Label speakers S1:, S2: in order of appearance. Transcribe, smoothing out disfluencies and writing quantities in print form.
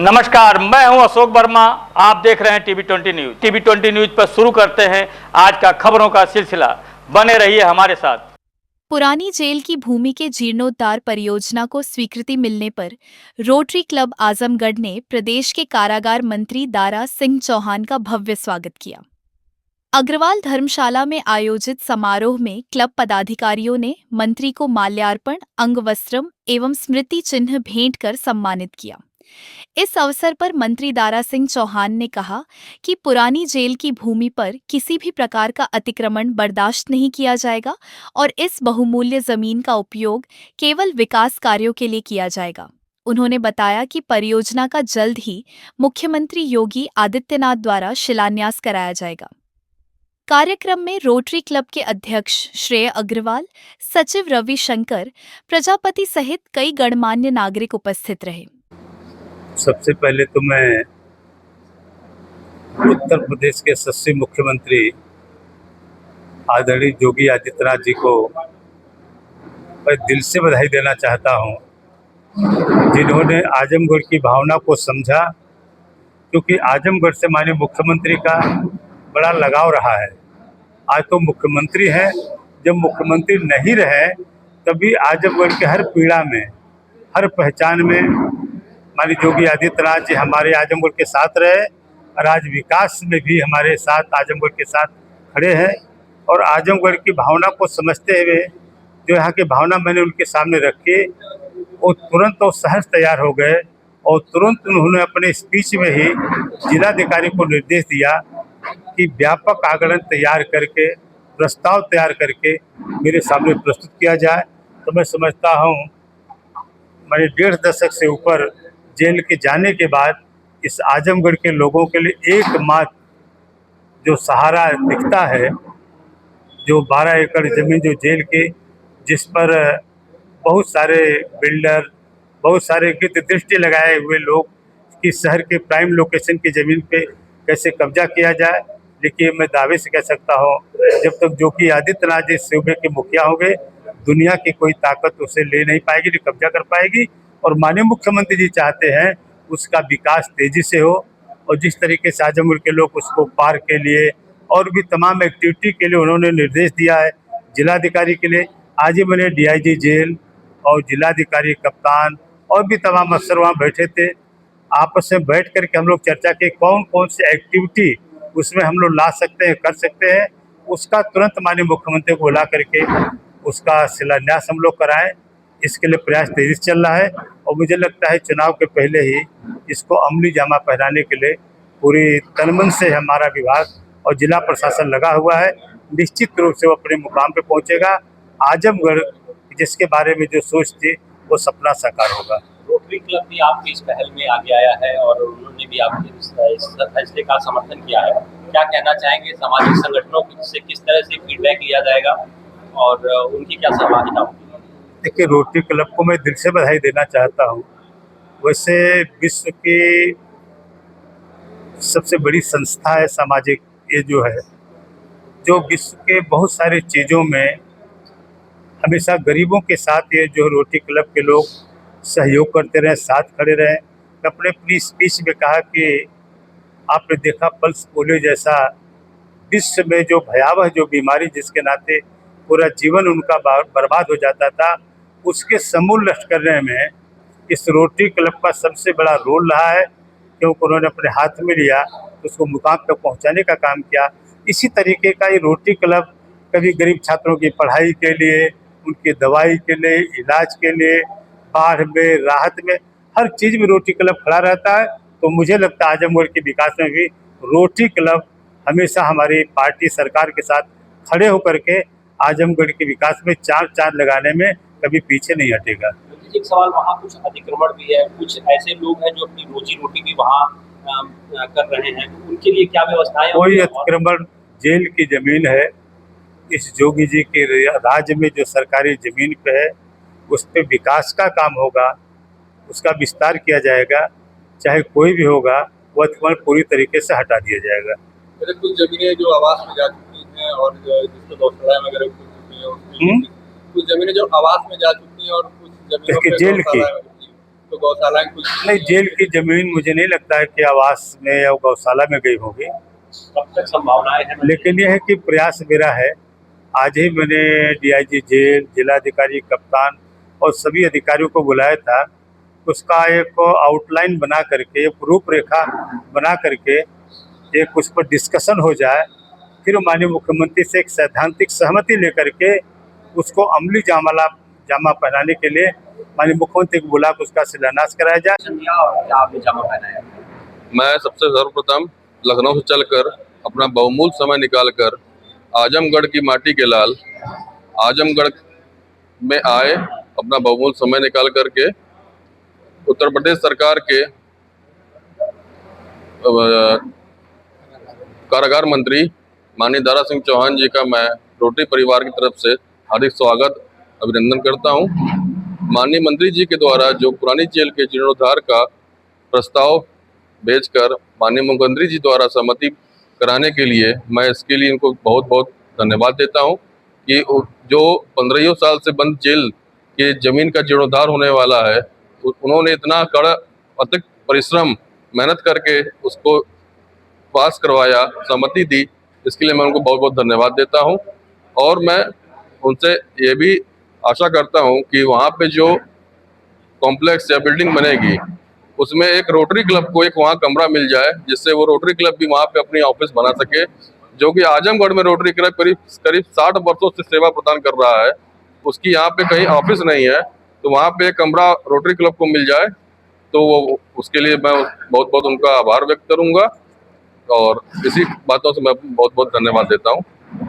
S1: नमस्कार, मैं हूं अशोक वर्मा। आप देख रहे हैं टीवी20 न्यूज। टीवी20 न्यूज पर शुरू करते हैं आज का खबरों का सिलसिला। बने रहिए हमारे साथ।
S2: पुरानी जेल की भूमि के जीर्णोद्धार परियोजना को स्वीकृति मिलने पर रोटरी क्लब आजमगढ़ ने प्रदेश के कारागार मंत्री दारा सिंह चौहान का भव्य स्वागत किया। अग्रवाल धर्मशाला में आयोजित समारोह में क्लब पदाधिकारियों ने मंत्री को माल्यार्पण, अंगवस्त्रम एवं स्मृति चिन्ह भेंट कर सम्मानित किया। इस अवसर पर मंत्री दारा सिंह चौहान ने कहा कि पुरानी जेल की भूमि पर किसी भी प्रकार का अतिक्रमण बर्दाश्त नहीं किया जाएगा और इस बहुमूल्य जमीन का उपयोग केवल विकास कार्यों के लिए किया जाएगा। उन्होंने बताया कि परियोजना का जल्द ही मुख्यमंत्री योगी आदित्यनाथ द्वारा शिलान्यास कराया जाएगा। कार्यक्रम में रोटरी क्लब के अध्यक्ष श्रेय अग्रवाल, सचिव रवि शंकर प्रजापति सहित कई गणमान्य नागरिक उपस्थित रहे।
S3: सबसे पहले तो मैं उत्तर प्रदेश के यशस्वी मुख्यमंत्री आदरणीय योगी आदित्यनाथ जी को मैं दिल से बधाई देना चाहता हूं, जिन्होंने आजमगढ़ की भावना को समझा, क्योंकि आजमगढ़ से माननीय मुख्यमंत्री का बड़ा लगाव रहा है। आज तो मुख्यमंत्री हैं, जब मुख्यमंत्री नहीं रहे तभी आजमगढ़ के हर पीड़ा में, हर पहचान में माननीय योगी आदित्यनाथ जी हमारे आजमगढ़ के साथ रहे और आज विकास में भी हमारे साथ आजमगढ़ के साथ खड़े हैं। और आजमगढ़ की भावना को समझते हुए जो यहाँ की भावना मैंने उनके सामने रखी, वो तुरंत तो सहज तैयार हो गए और तुरंत उन्होंने अपने स्पीच में ही जिलाधिकारी को निर्देश दिया कि व्यापक आकलन तैयार करके, प्रस्ताव तैयार करके मेरे सामने प्रस्तुत किया जाए। तो मैं समझता हूँ मैंने 1.5 दशक से ऊपर जेल के जाने के बाद इस आजमगढ़ के लोगों के लिए एकमात्र जो सहारा दिखता है, जो 12 एकड़ जमीन जो जेल के, जिस पर बहुत सारे बिल्डर, बहुत सारे गिद्ध दृष्टि लगाए हुए लोग कि शहर के प्राइम लोकेशन की ज़मीन पे कैसे कब्जा किया जाए। लेकिन मैं दावे से कह सकता हूँ, जब तक योगी आदित्यनाथ जी सूबे के मुखिया होंगे, दुनिया की कोई ताकत उसे ले नहीं पाएगी, नहीं कब्जा कर पाएगी। और माननीय मुख्यमंत्री जी चाहते हैं उसका विकास तेजी से हो और जिस तरीके से आजमगढ़ के लोग उसको पार्क के लिए और भी तमाम एक्टिविटी के लिए उन्होंने निर्देश दिया है जिलाधिकारी के लिए। आज ही मैंने डीआईजी जेल और जिलाधिकारी कप्तान और भी तमाम अफसर वहाँ बैठे थे। आपस में बैठ करके हम लोग चर्चा की कौन कौन सी एक्टिविटी उसमें हम लोग ला सकते हैं, कर सकते हैं। उसका तुरंत माननीय मुख्यमंत्री को बुला करके उसका शिलान्यास हम लोग कराएं। इसके लिए प्रयास तेजी से चल रहा है और मुझे लगता है चुनाव के पहले ही इसको अमली जामा पहनाने के लिए पूरी तनमन से हमारा विभाग और जिला प्रशासन लगा हुआ है। निश्चित रूप से वो अपने मुकाम पे पहुंचेगा। आजमगढ़ जिसके बारे में जो सोच थी वो सपना साकार होगा।
S4: रोटरी क्लब भी आपकी इस पहल में आगे आया है और उन्होंने भी आपके इस फैसले का समर्थन किया है। क्या कहना चाहेंगे, सामाजिक संगठनों से किस तरह से फीडबैक लिया जाएगा और उनकी क्या सहभागिता होगी?
S3: देखिए, रोटरी क्लब को मैं दिल से बधाई देना चाहता हूँ। वैसे विश्व की सबसे बड़ी संस्था है सामाजिक, ये जो है, जो विश्व के बहुत सारी चीज़ों में हमेशा गरीबों के साथ ये जो रोटरी क्लब के लोग सहयोग करते रहे, साथ खड़े रहे। मैं अपनी स्पीच में कहा कि आपने देखा पल्स पोलियो जैसा विश्व में जो भयावह जो बीमारी जिसके नाते पूरा जीवन उनका बर्बाद हो जाता था, उसके समूल नष्ट करने में इस रोटरी क्लब का सबसे बड़ा रोल रहा है, क्योंकि उन्होंने अपने हाथ में लिया, उसको मुकाम तक पहुंचाने का काम किया। इसी तरीके का ये रोटरी क्लब कभी गरीब छात्रों की पढ़ाई के लिए, उनकी दवाई के लिए, इलाज के लिए, बाढ़ में, राहत में, हर चीज़ में रोटरी क्लब खड़ा रहता है। तो मुझे लगता है आजमगढ़ के विकास में भी रोटरी क्लब हमेशा हमारी पार्टी सरकार के साथ खड़े होकर के आजमगढ़ के विकास में चार चांद लगाने में कभी पीछे नहीं हटेगा।
S4: एक सवाल, वहाँ कुछ अतिक्रमण भी है, कुछ ऐसे लोग हैं जो अपनी रोजी रोटी भी वहाँ कर रहे हैं, उनके लिए क्या व्यवस्थाएं?
S3: कोई अतिक्रमण, जेल की जमीन है, इस जोगी जी के राज्य में जो सरकारी जमीन पे है उस पे विकास का काम होगा, उसका विस्तार किया जाएगा। चाहे कोई भी होगा, वो अतिक्रमण पूरी तरीके से हटा दिया जाएगा।
S5: कुछ जमीनें जो आवास में जा चुकी हैं और जिसको गौशाला में वगैरह कुछ जमीनें जो आवास में जा चुकी हैं और कुछ जमीनों पे
S3: जेल की
S5: तो गौशालाएं कुछ
S3: नहीं, जेल की जमीन मुझे नहीं लगता है कि आवास में या गौशाला में गई होगी,
S4: कब तक संभावनाएं हैं?
S3: लेकिन यह है कि प्रयास मेरा है। आज ही मैंने डीआईजी जेल, जिलाधिकारी, कप्तान और सभी अधिकारियों को बुलाया था। उसका एक आउटलाइन बना करके, एक रूपरेखा बना करके एक उस पर डिस्कशन हो जाए, फिर माननीय मुख्यमंत्री से एक सैद्धांतिक सहमति लेकर के उसको अमली जामा पहनाने के लिए माननीय मुख्यमंत्री को बुला कर उसका शिलान्यास कराया जाए।
S4: दिया और क्या आपने जमा पहनाया?
S6: मैं सबसे सर्वप्रथम लखनऊ से चलकर अपना बहुमूल्य समय निकालकर आजमगढ़ की माटी के लाल आजमगढ़ में आए, अपना बहुमूल्य समय निकाल करके उत्तर प्रदेश सरकार के कारागार मंत्री माननीय दारा सिंह चौहान जी का मैं रोटरी परिवार की तरफ से हार्दिक स्वागत अभिनंदन करता हूं। माननीय मंत्री जी के द्वारा जो पुरानी जेल के जीर्णोद्धार का प्रस्ताव भेजकर माननीय मुख्यमंत्री जी द्वारा सहमति कराने के लिए मैं इसके लिए इनको बहुत बहुत धन्यवाद देता हूं कि जो 15 साल से बंद जेल के जमीन का जीर्णोद्धार होने वाला है, उन्होंने इतना कड़ा अतिक परिश्रम मेहनत करके उसको पास करवाया, सहमति दी, इसके लिए मैं उनको बहुत बहुत धन्यवाद देता हूं। और मैं उनसे ये भी आशा करता हूं कि वहाँ पे जो कॉम्प्लेक्स या बिल्डिंग बनेगी उसमें एक रोटरी क्लब को एक वहाँ कमरा मिल जाए, जिससे वो रोटरी क्लब भी वहाँ पे अपनी ऑफिस बना सके, जो कि आजमगढ़ में रोटरी क्लब करीब 60 वर्षों से सेवा प्रदान कर रहा है। उसकी यहाँ पे कहीं ऑफिस नहीं है, तो वहाँ पे एक कमरा रोटरी क्लब को मिल जाए तो वो उसके लिए मैं बहुत बहुत उनका आभार व्यक्त करूँगा और इसी बातों से मैं बहुत बहुत धन्यवाद देता हूँ।